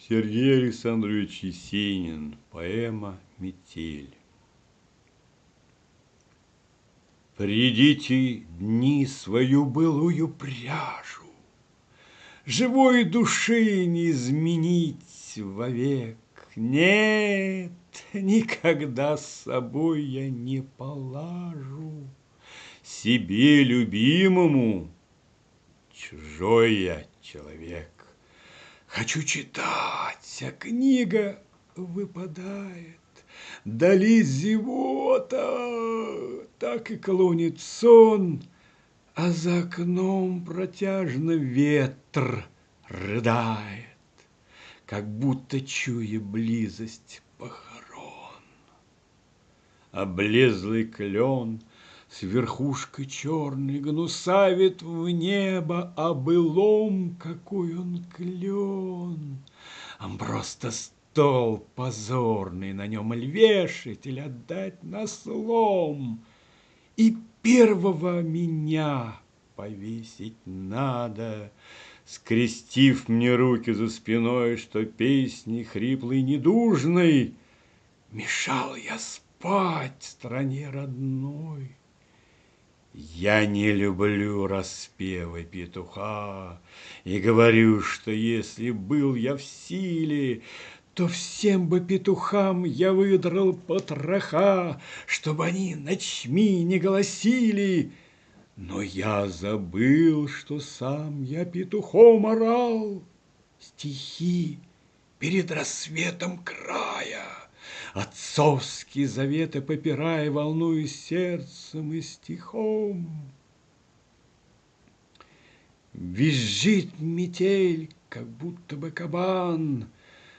Сергей Александрович Есенин. Поэма «Метель». Придите дни свою былую пряжу, живой души не изменить вовек. Нет, никогда с собой я не полажу, себе любимому чужой я человек. Хочу читать, а книга выпадает. Дали зевота, так и клонит сон, а за окном протяжно ветер рыдает, как будто чуя близость похорон. Облезлый клен с верхушкой черной гнусавит в небо о былом, какой он клен. А просто стол позорный, на нем иль вешать, или отдать на слом. И первого меня повесить надо, скрестив мне руки за спиной, что песни хриплой недужной мешал я спать в стране родной. Я не люблю распевы петуха и говорю, что если был я в силе, то всем бы петухам я выдрал потроха, чтобы они ночми не голосили. Но я забыл, что сам я петухом орал стихи перед рассветом края, отцовские заветы попирая, волнуясь сердцем и стихом. Визжит метель, как будто бы кабан,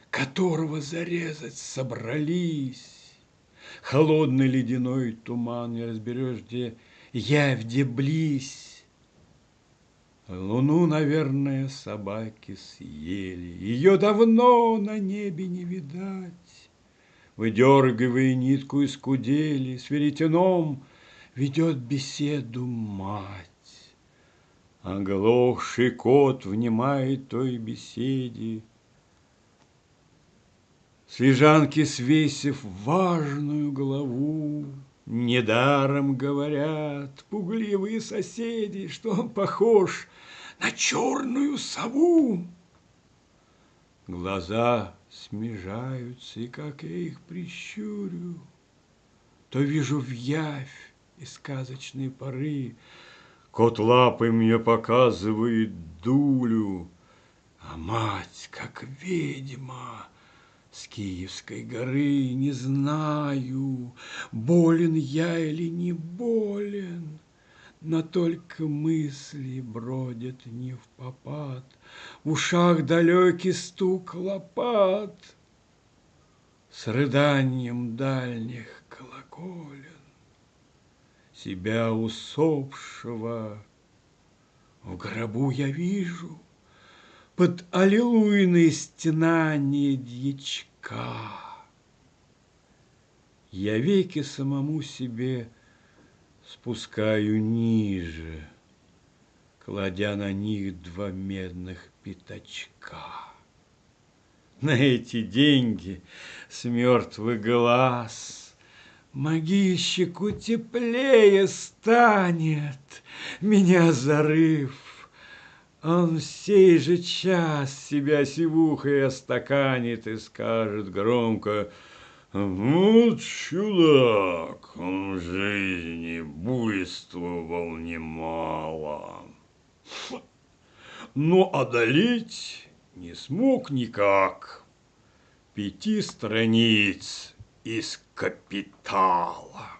которого зарезать собрались. Холодный ледяной туман, не разберешь, где явь, где близь. Луну, наверное, собаки съели, ее давно на небе не видать. Выдергивая нитку из кудели, с веретеном ведет беседу мать. Оглохший кот внимает той беседе, с лежанки свесив важную голову. Недаром говорят пугливые соседи, что он похож на черную сову. Глаза смежаются, и как я их прищурю, то вижу вявь из сказочной поры. Кот лапой мне показывает дулю, а мать, как ведьма, с Киевской горы. Не знаю, болен я или не болен, но только мысли бродят не впопад, в ушах далекий стук лопат с рыданием дальних колоколен. Себя усопшего в гробу я вижу под аллилуйные стенания дьячка. Я веки самому себе спускаю ниже, кладя на них два медных пятачка. На эти деньги с мертвых глаз могильщику теплее станет, меня зарыв. Он в сей же час себя сивухой остаканит и скажет громко: вот чудак, он в жизни буйствовал немало, но одолеть не смог никак 5 страниц из «Капитала».